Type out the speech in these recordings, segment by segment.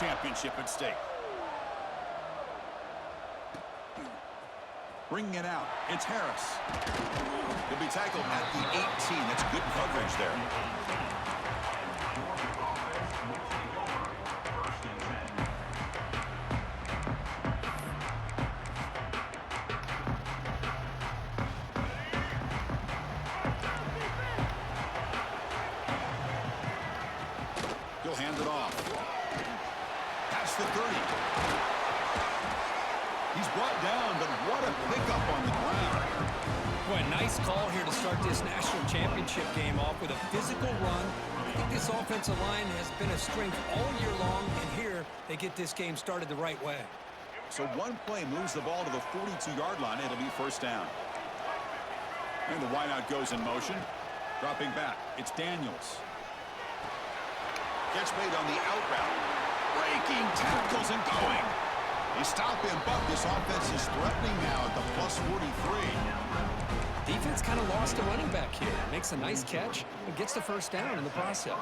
championship at stake. Bringing it out, it's Harris. He'll be tackled at the 18. That's good coverage there. He'll hand it off. Past the 30. He's brought down, but what a pickup on the ground. Boy, nice call here to start this national championship game off with a physical run. I think this offensive line has been a strength all year long, and here they get this game started the right way. So one play moves the ball to the 42-yard line. It'll be first down. And the wideout goes in motion. Dropping back, it's Daniels. Gets made on the out route. Breaking tackles and going. They stop him, but this offense is threatening now at the plus 43. Defense kind of lost a running back here. Makes a nice catch and gets the first down in the process.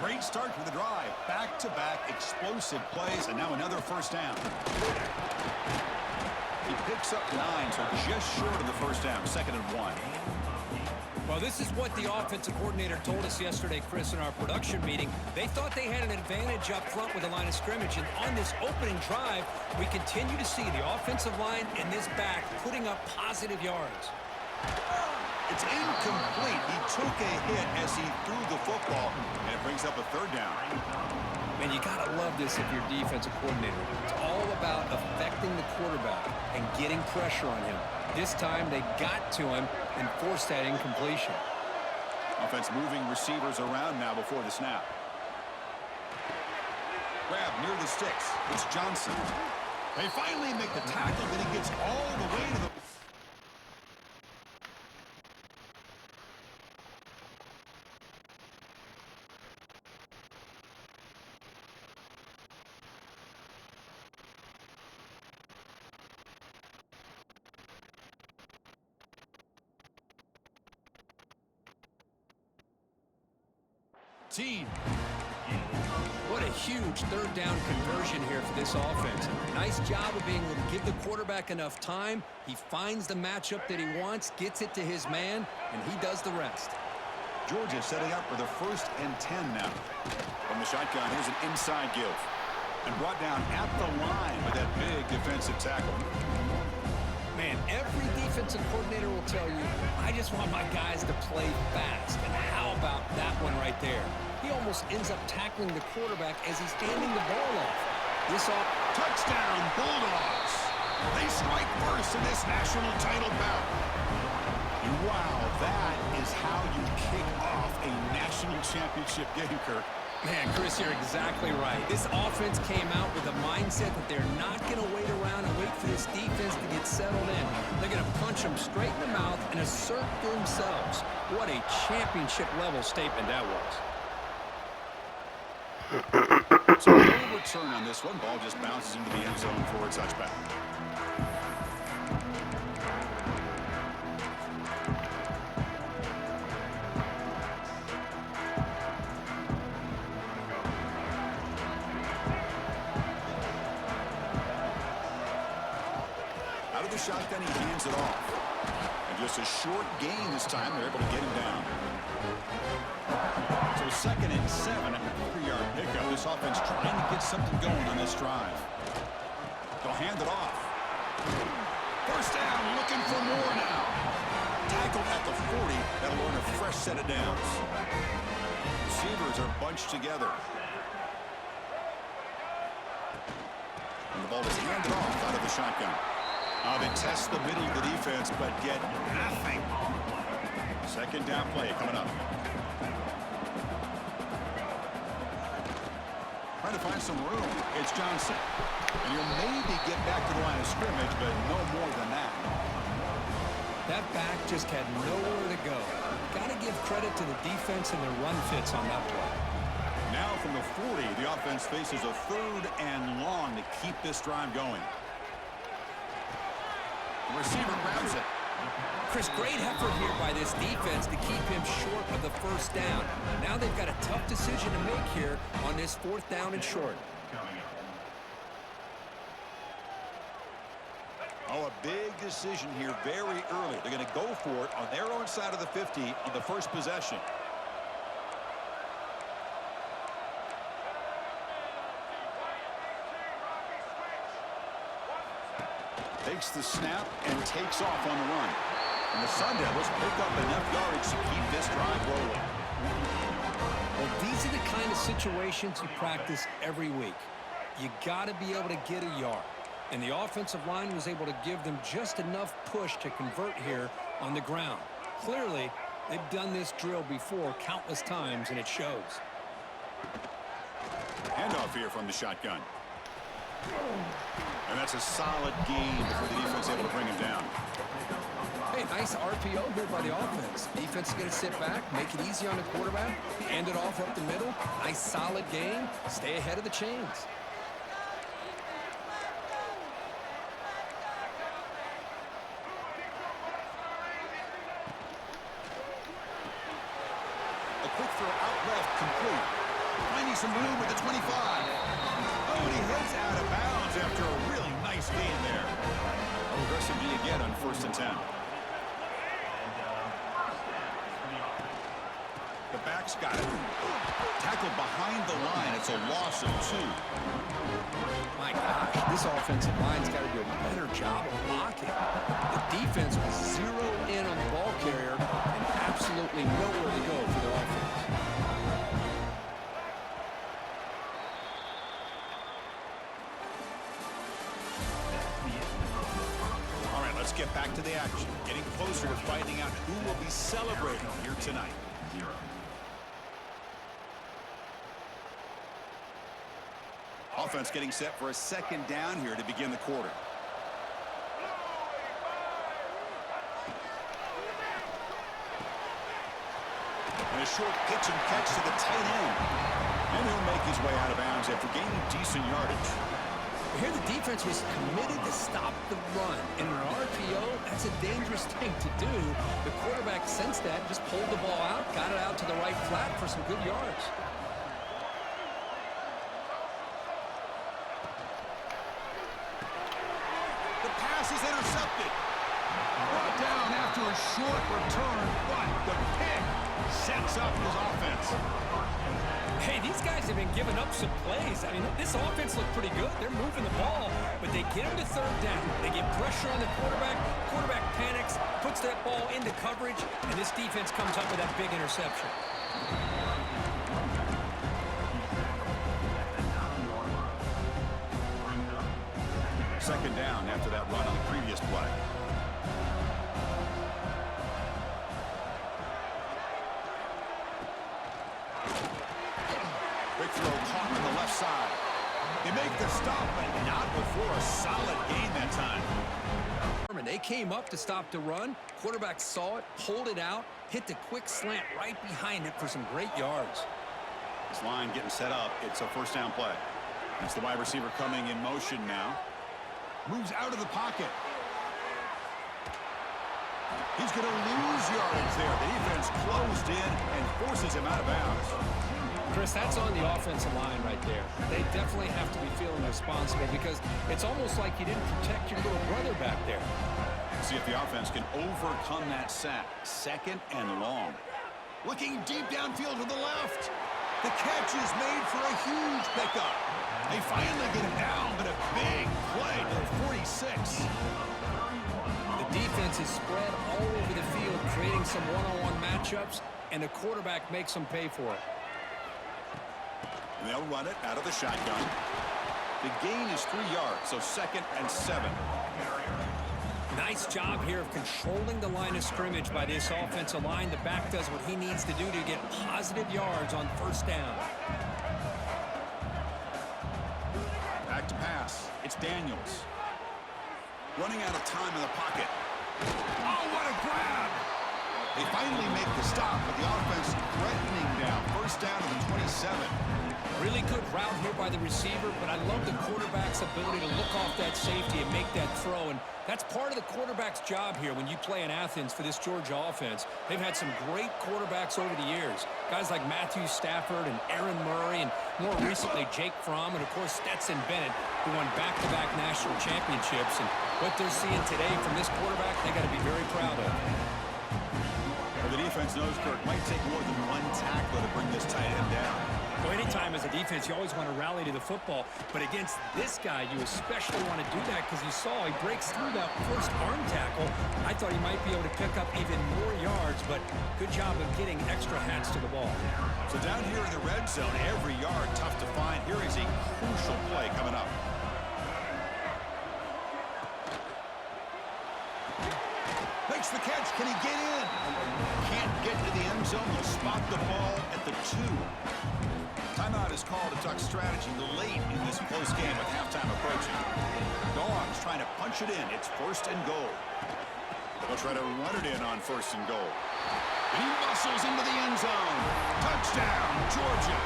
Great start for the drive. Back-to-back explosive plays, and now another first down. He picks up 9, so just short of the first down. 2nd and 1. Well, this is what the offensive coordinator told us yesterday, Chris, in our production meeting. They thought they had an advantage up front with the line of scrimmage, and on this opening drive, we continue to see the offensive line and this back putting up positive yards. It's incomplete. He took a hit as he threw the football, and it brings up a 3rd down. Man, you got to love this if you're defensive coordinator. It's all about affecting the quarterback and getting pressure on him. This time, they got to him and forced that incompletion. Offense moving receivers around now before the snap. Grab near the sticks. It's Johnson. They finally make the tackle, but he gets all the way to the... What a huge 3rd down conversion here for this offense. Nice job of being able to give the quarterback enough time. He finds the matchup that he wants, gets it to his man, and he does the rest. Georgia setting up for the 1st and 10 now. From the shotgun, here's an inside give. And brought down at the line with that big defensive tackle. Man, every defensive coordinator will tell you, I just want my guys to play fast. And how about that one right there? He almost ends up tackling the quarterback as he's handing the ball off. This off touchdown Bulldogs. They strike first in this national title bout. And wow, that is how you kick off a national championship game, Kirk. Man, Chris, you're exactly right. This offense came out with a mindset that they're not going to wait around and wait for this defense to get settled in. They're going to punch them straight in the mouth and assert themselves. What a championship-level statement that was. So no return on this one. Ball just bounces into the end zone for a touchback. Out of the shotgun, he hands it off. And just a short gain this time. They're able to get him down. So 2nd and 7 after a 3-yard pickup. This offense trying to get something going on this drive. They'll hand it off. First down, looking for more now. Tackled at the 40. That'll earn a fresh set of downs. Receivers are bunched together. And the ball is handed off out of the shotgun. They test the middle of the defense, but get nothing. 2nd down play coming up. Trying to find some room. It's Johnson. And he'll maybe get back to the line of scrimmage, but no more than that. That back just had nowhere to go. Got to give credit to the defense and their run fits on that play. Now from the 40, the offense faces a 3rd and long to keep this drive going. The receiver grabs it. Chris, great effort here by this defense to keep him short of the first down. Now they've got a tough decision to make here on this 4th down and short. Oh, a big decision here very early. They're going to go for it on their own side of the 50 on the first possession. Takes the snap and takes off on the run. And the Sun Devils pick up enough yardage to keep this drive rolling. Well, these are the kind of situations you practice every week. You got to be able to get a yard. And the offensive line was able to give them just enough push to convert here on the ground. Clearly, they've done this drill before countless times, and it shows. Handoff here from the shotgun. And that's a solid gain before the defense able to bring him down. Hey, nice RPO here by the offense. Defense is going to sit back, make it easy on the quarterback, hand it off up the middle. Nice solid game. Stay ahead of the chains. A quick throw out left, complete. Finding some room with the 25. Oh, and he heads out of bounds after a really nice gain there. How aggressive do you get on 1st and 10? The back's got it. Tackled behind the line. It's a loss of 2. My gosh, this offensive line's got to do a better job of blocking. The defense was zero in on the ball carrier and absolutely nowhere to go for their offense. All right, let's get back to the action. Getting closer to finding out who will be celebrating here tonight. Offense getting set for a 2nd down here to begin the quarter. And a short pitch and catch to the tight end. And he'll make his way out of bounds after gaining decent yardage. Here the defense was committed to stop the run. In an RPO, that's a dangerous thing to do. The quarterback sensed that, just pulled the ball out, got it out to the right flat for some good yards. The pass is intercepted. Brought down after a short return, but the pick sets up his offense. Hey, these guys have been giving up some plays. I mean, this offense looked pretty good. They're moving the ball, but they get him to 3rd down. They get pressure on the quarterback. Quarterback panics, puts that ball into coverage, and this defense comes up with that big interception. 2nd down after that run on the previous play. Quick throw caught on the left side. They make the stop, but not before a solid gain that time. They came up to stop the run. Quarterback saw it, pulled it out, hit the quick slant right behind it for some great yards. This line getting set up. It's a 1st down play. It's the wide receiver coming in motion now. Moves out of the pocket. He's going to lose yardage there. The defense closed in and forces him out of bounds. Chris, that's on the offensive line right there. They definitely have to be feeling responsible because it's almost like you didn't protect your little brother back there. See if the offense can overcome that sack. 2nd and long. Looking deep downfield to the left. The catch is made for a huge pickup. They finally get him down, but a big play to the 46. The defense is spread all over the field, creating some one-on-one matchups, and the quarterback makes them pay for it. And they'll run it out of the shotgun. The gain is 3 yards, so 2nd and 7. Nice job here of controlling the line of scrimmage by this offensive line. The back does what he needs to do to get positive yards on 1st down. Back to pass. It's Daniels. Running out of time in the pocket. Oh, what a grab! They finally make the stop, but the offense threatening now. 1st down to the 27. Really good route here by the receiver, but I love the quarterback's ability to look off that safety and make that throw. And that's part of the quarterback's job here when you play in Athens for this Georgia offense. They've had some great quarterbacks over the years. Guys like Matthew Stafford and Aaron Murray, and more recently Jake Fromm, and of course Stetson Bennett, who won back-to-back national championships. And what they're seeing today from this quarterback, they got to be very proud of. Well, the defense knows, Kirk, might take more than one tackler to bring this tight end down. Well, anytime as a defense, you always want to rally to the football. But against this guy, you especially want to do that because you saw he breaks through that first arm tackle. I thought he might be able to pick up even more yards, but good job of getting extra hats to the ball. So down here in the red zone, every yard tough to find. Here is a crucial play coming up. Makes the catch. Can he get in? Can't get to the end zone. They'll spot the ball at the 2. Timeout is called to talk strategy late in this close game with halftime approaching. Dogs trying to punch it in. It's 1st and goal. They'll try to run it in on 1st and goal. And he muscles into the end zone. Touchdown, Georgia.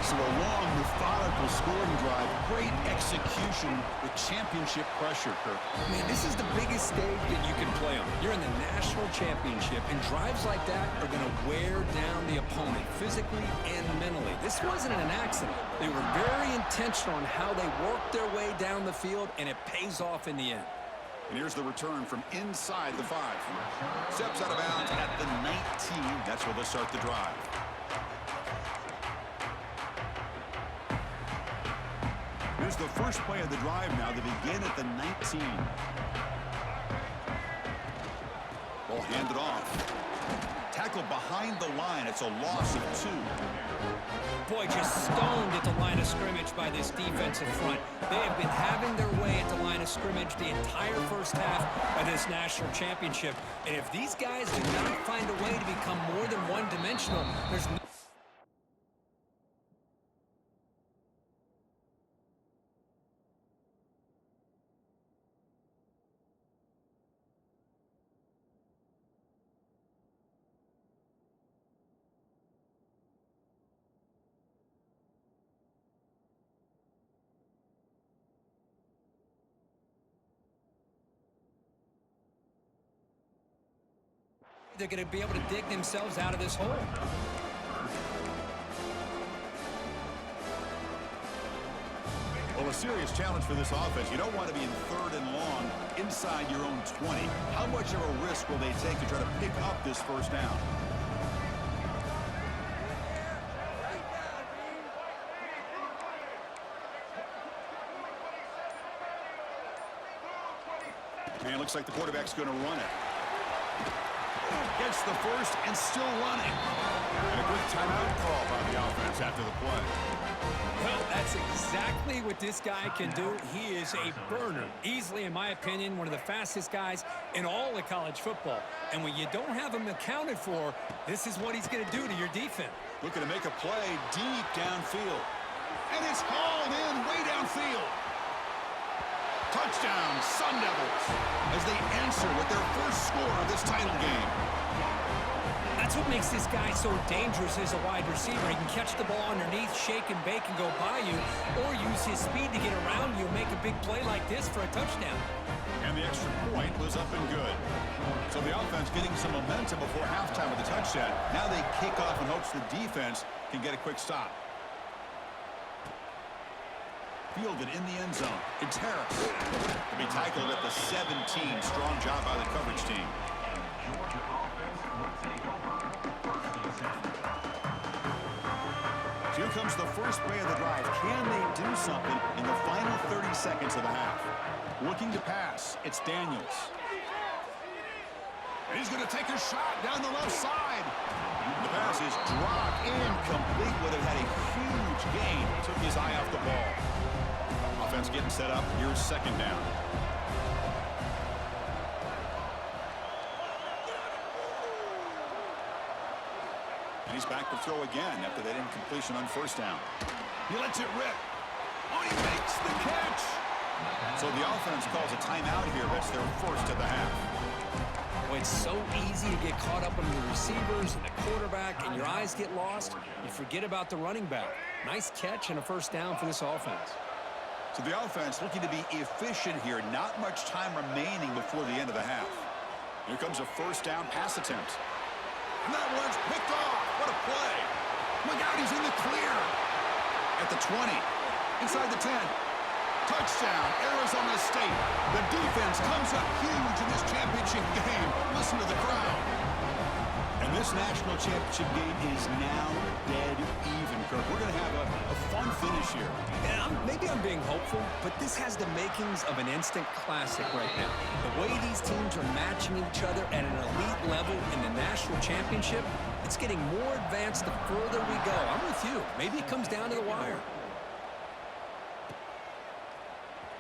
So a long, methodical scoring drive. Great execution with championship pressure, Kirk. Man, this is the biggest stage that you can play on. You're in the national championship, and drives like that are going to wear down the opponent physically and mentally. This wasn't an accident. They were very intentional on how they worked their way down the field, and it pays off in the end. And here's the return from inside the 5. Steps out of bounds at the 19. That's where they'll start the drive. Here's the first play of the drive now. They begin at the 19. Ball handed off. Tackled behind the line. It's a loss of 2. Boy, just stoned at the line of scrimmage by this defensive front. They have been having their way at the line of scrimmage the entire first half of this national championship. And if these guys do not find a way to become more than one-dimensional, there's no... They're going to be able to dig themselves out of this hole. Well, a serious challenge for this offense. You don't want to be in 3rd and long inside your own 20. How much of a risk will they take to try to pick up this first down? And it looks like the quarterback's going to run it. Gets the first and still running. And a quick timeout call by the offense after the play. Well, that's exactly what this guy can do. He is a burner. Easily, in my opinion, one of the fastest guys in all of college football. And when you don't have him accounted for, this is what he's going to do to your defense. Looking to make a play deep downfield. And it's hauled in way downfield. Touchdown, Sun Devils, as they answer with their first score of this title game. That's what makes this guy so dangerous as a wide receiver. He can catch the ball underneath, shake and bake and go by you, or use his speed to get around you and make a big play like this for a touchdown. And the extra point was up and good. So the offense getting some momentum before halftime with the touchdown. Now they kick off in hopes the defense can get a quick stop. Fielded in the end zone. It's Harris. To be tackled at the 17. Strong job by the coverage team. Here comes the first play of the drive. Can they do something in the final 30 seconds of the half? Looking to pass. It's Daniels. And he's going to take a shot down the left side. The pass is dropped incomplete. Would have had a huge gain. Took his eye off the ball. Offense getting set up. Here's 2nd down. And he's back to throw again after that incompletion on 1st down. He lets it rip. Oh, he makes the catch. So the offense calls a timeout here. That's their first of the half. Well, it's so easy to get caught up on the receivers and the quarterback, and your eyes get lost. You forget about the running back. Nice catch and a first down for this offense. So the offense looking to be efficient here. Not much time remaining before the end of the half. Here comes a first down pass attempt. And that one's picked off. What a play. Look out, he's in the clear. At the 20. Inside the 10. Touchdown, Arizona State. The defense comes up huge in this championship game. Listen to the crowd. And this national championship game is now dead even, Kirk. We're going to have a fun finish here. And maybe I'm being hopeful, but this has the makings of an instant classic right now. The way these teams are matching each other at an elite level in the national championship, it's getting more advanced the further we go. I'm with you. Maybe it comes down to the wire.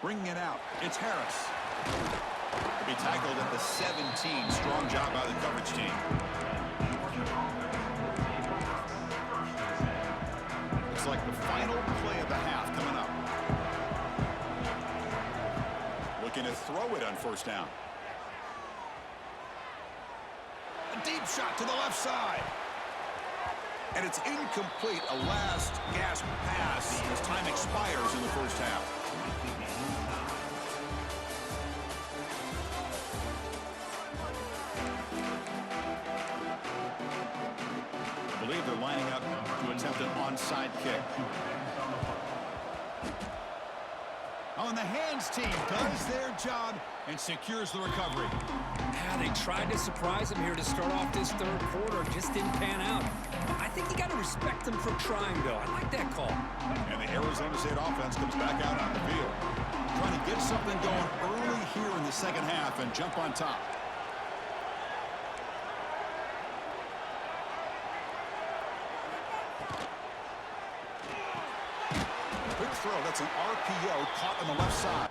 Bringing it out, it's Harris. To be tackled at the 17. Strong job by the coverage team. Looks like the final play of the half coming up. Looking to throw it on first down. A deep shot to the left side. And it's incomplete. A last gasp pass as time expires in the first half. I believe they're lining up to attempt an onside kick. On the hands team does their job and secures the recovery. Yeah, they tried to surprise him here to start off this third quarter. Just didn't pan out. I think you got to respect them for trying, though. I like that call. And the Arizona State offense comes back out on the field. Trying to get something going early here in the second half and jump on top. Quick throw. That's an RPO caught on the left side.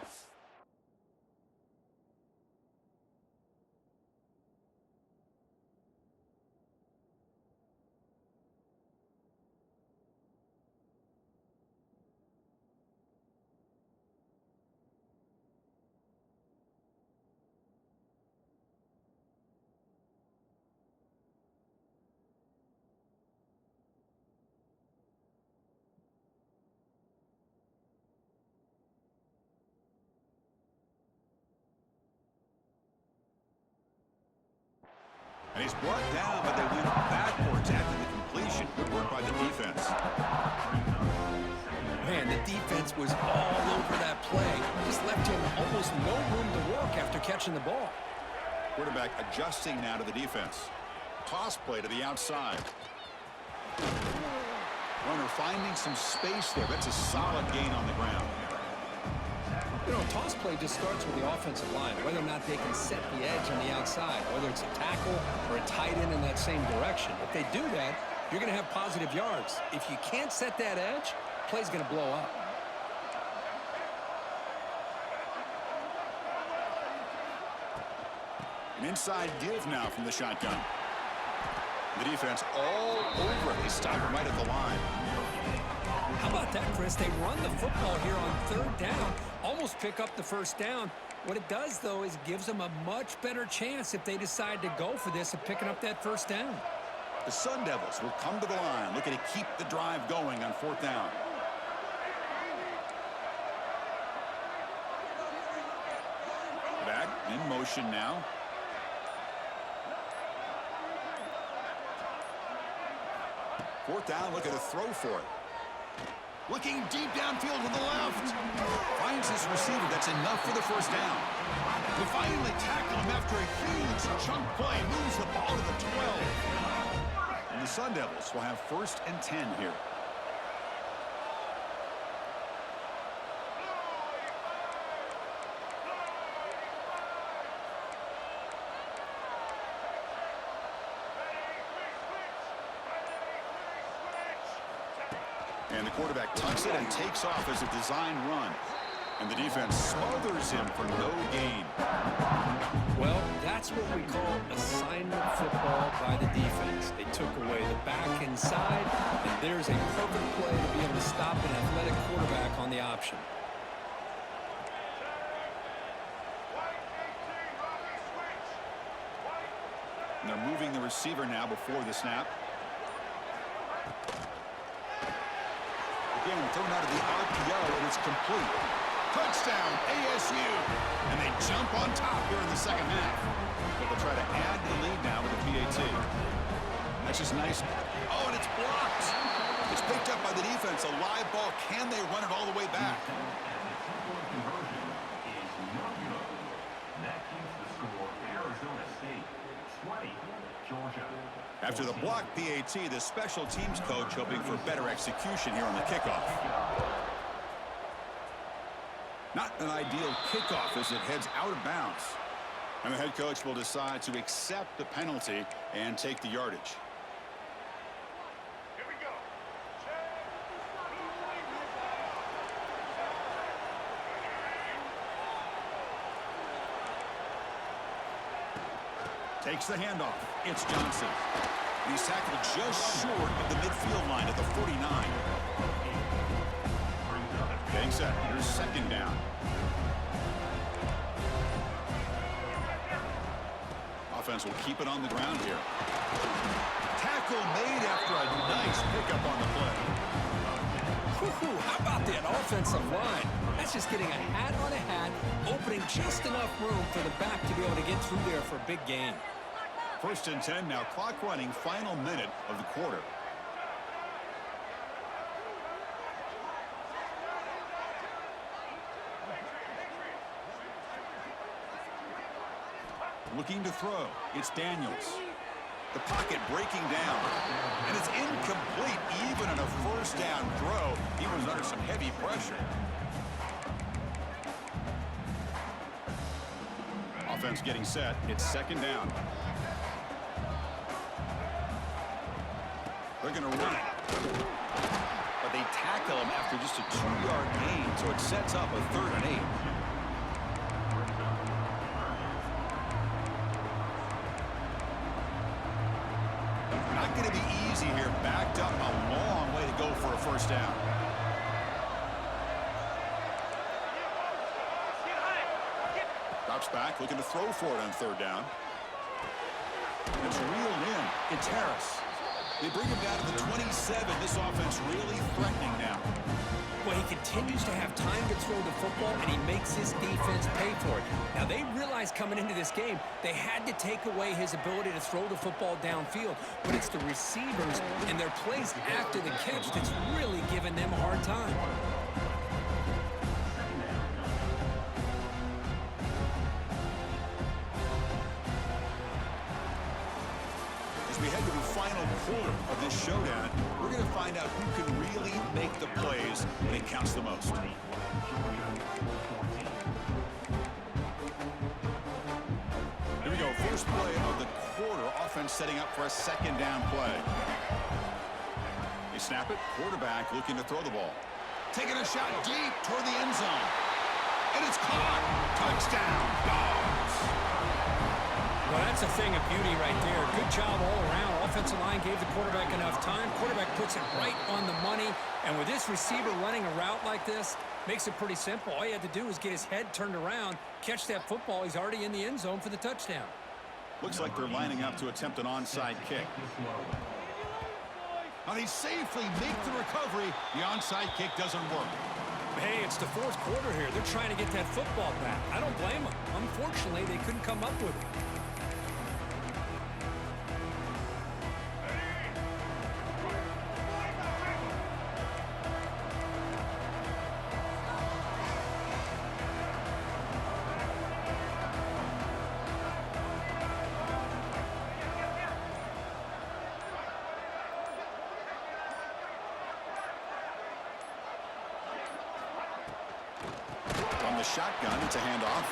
And he's brought down, but they went backwards after the completion. Good work by the defense. Man, the defense was all over that play. Just left him almost no room to walk after catching the ball. Quarterback adjusting now to the defense. Toss play to the outside. Runner finding some space there. That's a solid gain on the ground. You know, toss play just starts with the offensive line, whether or not they can set the edge on the outside, whether it's a tackle or a tight end in that same direction. If they do that, you're going to have positive yards. If you can't set that edge, play's going to blow up. An inside give now from the shotgun. The defense all over it. They stop him right at the line. How about that, Chris? They run the football here on third down, almost pick up the first down. What it does, though, is gives them a much better chance if they decide to go for this of picking up that first down. The Sun Devils will come to the line, looking to keep the drive going on fourth down. Back in motion now. Fourth down, look at a throw for it. Looking deep downfield to the left. Finds his receiver. That's enough for the first down. They finally tackle him after a huge chunk play. Moves the ball to the 12. And the Sun Devils will have 1st and 10 here. And the quarterback tucks it and takes off as a design run. And the defense smothers him for no gain. Well, that's what we call assignment football by the defense. They took away the back inside, and there's a perfect play to be able to stop an athletic quarterback on the option. And they're moving the receiver now before the snap. Again, thrown out of the RPO, and it's complete. Touchdown, ASU. And they jump on top here in the second half. But they'll try to add the lead now with the PAT. That's just nice. Oh, and it's blocked. It's picked up by the defense. A live ball. Can they run it all the way back? After the blocked PAT, the special teams coach hoping for better execution here on the kickoff. Not an ideal kickoff as it heads out of bounds. And the head coach will decide to accept the penalty and take the yardage. Here we go. Takes the handoff. It's Johnson. And he's tackled just short of the midfield line at the 49. Getting set. Here's second down. Offense will keep it on the ground here. Tackle made after a nice pickup on the play. How about that offensive line? That's just getting a hat on a hat, opening just enough room for the back to be able to get through there for a big gain. 1st and 10 now, clock running, final minute of the quarter. Looking to throw. It's Daniels. The pocket breaking down. And it's incomplete even on a 1st down throw. He was under some heavy pressure. Offense getting set. It's 2nd down. They're going to run it. But they tackle him after just a 2-yard gain, so it sets up a 3rd and 8. Not going to be easy here. Backed up a long way to go for a 1st down. Drops back, looking to throw for it on 3rd down. It's reeled in. It's Harris. They bring him down to the 27. This offense really threatening now. Well, he continues to have time to throw the football, and he makes his defense pay for it. Now, they realized coming into this game, they had to take away his ability to throw the football downfield. But it's the receivers and their plays after the catch that's really giving them a hard time. As we head to the final quarter of this showdown, we're going to find out who can really make the plays when it counts the most. Here we go. First play of the quarter. Offense setting up for a 2nd down play. They snap it. Quarterback looking to throw the ball. Taking a shot deep toward the end zone. And it's caught. Touchdown, Dogs. Well, that's a thing of beauty right there. Good job all around. Offensive line gave the quarterback enough time. Quarterback puts it right on the money. And with this receiver running a route like this, makes it pretty simple. All you had to do is get his head turned around, catch that football. He's already in the end zone for the touchdown. Looks like they're lining up to attempt an onside kick. Now they safely make the recovery. The onside kick doesn't work. Hey, it's the 4th quarter here. They're trying to get that football back. I don't blame them. Unfortunately, they couldn't come up with it. The shotgun, it's a handoff.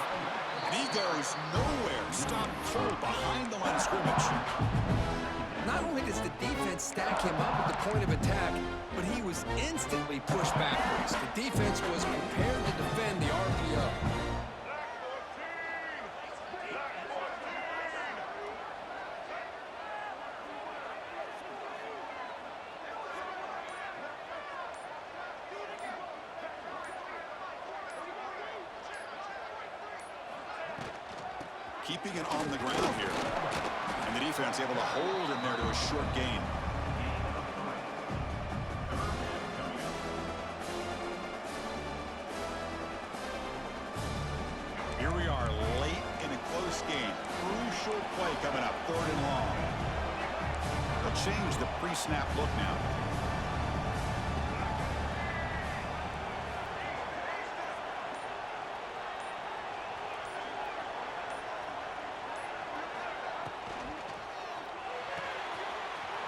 And he goes nowhere. Stopped cold behind the line of scrimmage. Not only does the defense stack him up at the point of attack, but he was instantly pushed backwards. The defense was prepared to defend the RPO. Keeping it on the ground here. And the defense able to hold him there to a short gain. Here we are late in a close game. Crucial play coming up, 3rd and long. They'll change the pre-snap look now.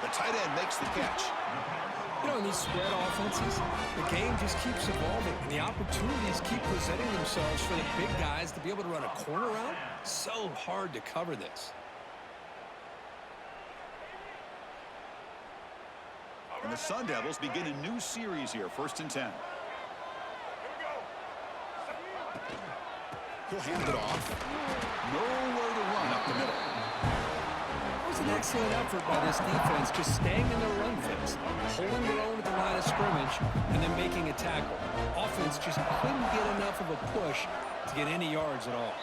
The tight end makes the catch. You know, in these spread offenses, the game just keeps evolving, and the opportunities keep presenting themselves for the big guys to be able to run a corner route. So hard to cover this. And the Sun Devils begin a new series here, 1st and 10. He'll hand it off. Nowhere to run up the middle. It was an excellent effort by this defense, just staying in their run fix, holding their own at the line of scrimmage, and then making a tackle. Offense just couldn't get enough of a push to get any yards at all.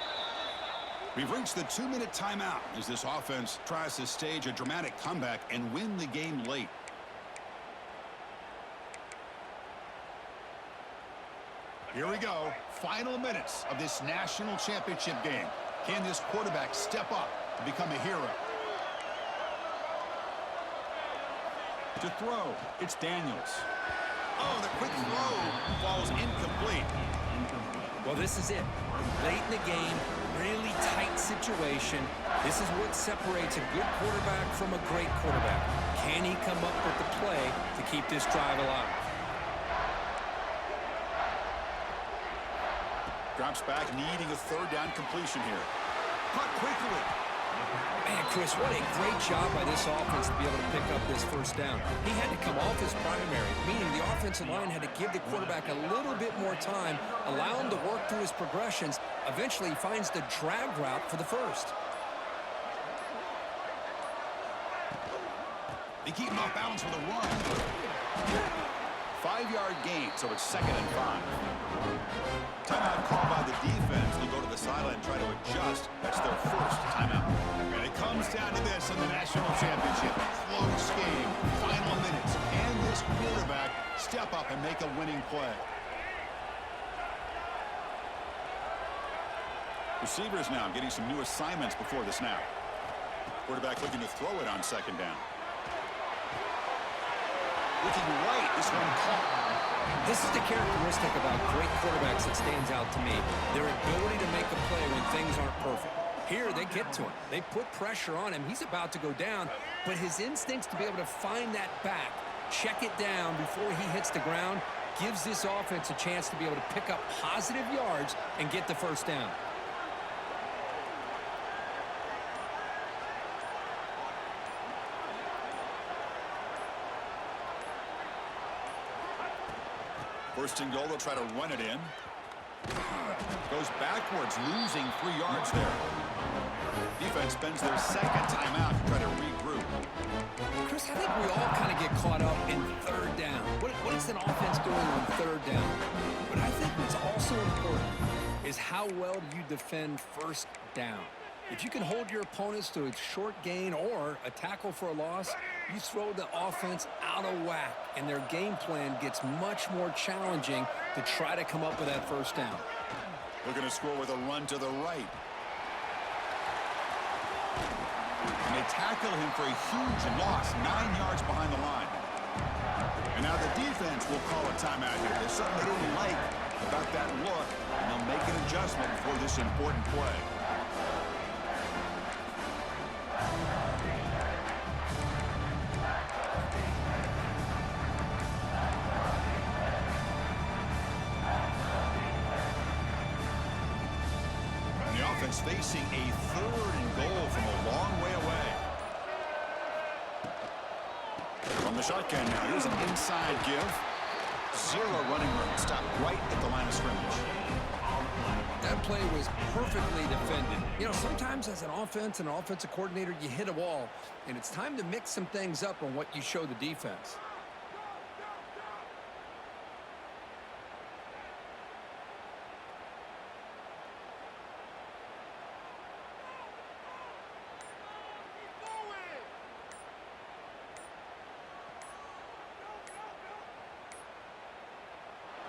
We've reached the 2-minute timeout as this offense tries to stage a dramatic comeback and win the game late. Here we go. Final minutes of this national championship game. Can this quarterback step up and become a hero? To throw, it's Daniels. Oh, the quick throw falls incomplete. Well, this is it. Late in the game, really tight situation. This is what separates a good quarterback from a great quarterback. Can he come up with the play to keep this drive alive? Drops back, needing a 3rd down completion here. Caught quickly. Man, Chris, what a great job by this offense to be able to pick up this 1st down. He had to come off his primary, meaning the offensive line had to give the quarterback a little bit more time, allow him to work through his progressions. Eventually, he finds the drag route for the 1st. They keep him off balance with a run. 5-yard gain, so it's 2nd and 5. Timeout called by the defense. They'll go to the sideline and try to adjust. That's their 1st timeout. And it comes down to this in the national championship. Close game. Final minutes. Can this quarterback step up and make a winning play? Receivers now getting some new assignments before the snap. Quarterback looking to throw it on 2nd down. Looking right, this one caught. This is the characteristic about great quarterbacks that stands out to me. Their ability to make a play when things aren't perfect. Here, they get to him. They put pressure on him. He's about to go down, but his instincts to be able to find that back, check it down before he hits the ground, gives this offense a chance to be able to pick up positive yards and get the 1st down. First and goal, they'll try to run it in. Goes backwards, losing 3 yards there. Defense spends their 2nd timeout to try to regroup. Chris, I think we all kind of get caught up in 3rd down. What is an offense doing on 3rd down? But I think what's also important is how well do you defend 1st down. If you can hold your opponents to a short gain or a tackle for a loss, you throw the offense out of whack, and their game plan gets much more challenging to try to come up with that 1st down. They're going to score with a run to the right. And they tackle him for a huge loss, 9 yards behind the line. And now the defense will call a timeout here. There's something they didn't like about that look, and they'll make an adjustment before this important play. Facing a 3rd and goal from a long way away. From the shotgun now, here's an inside give. 0 running room. Stopped right at the line of scrimmage. That play was perfectly defended. You know, sometimes as an offense and an offensive coordinator, you hit a wall, and it's time to mix some things up on what you show the defense.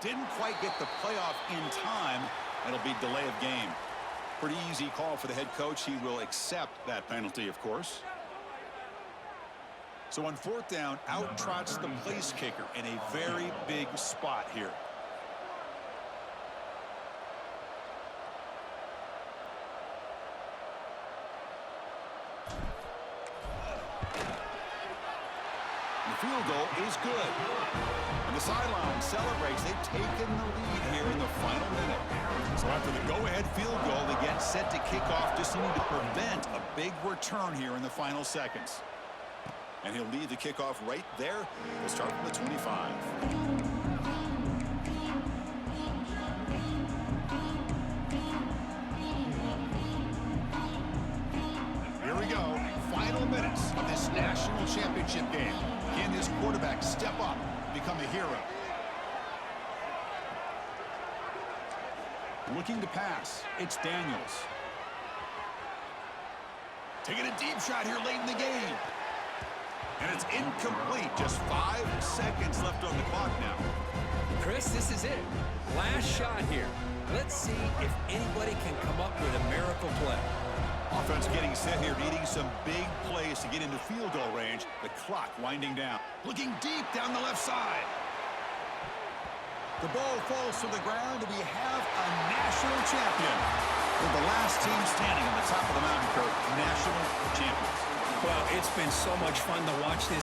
Didn't quite get the playoff in time. It'll be delay of game. Pretty easy call for the head coach. He will accept that penalty, of course. So on fourth down, out trots the place kicker in a very big spot here. The field goal is good. And the sideline celebrates. They've taken the lead here in the final minute. So after the go-ahead field goal, they get set to kick off, just needing to prevent a big return here in the final seconds. And he'll lead the kickoff right there. We'll start from the 25. Here we go. Final minutes of this national championship game. Can this quarterback step up, become a hero? Looking to pass. It's Daniels. Taking a deep shot here late in the game. And it's incomplete. Just 5 seconds left on the clock now. Chris, this is it. Last shot here. Let's see if anybody can come up with a miracle play. Offense getting set here, needing some big plays to get into field goal range. The clock winding down. Looking deep down the left side. The ball falls to the ground. We have a national champion. We're the last team standing on the top of the mountain, Kirk. National champions. Well, it's been so much fun to watch this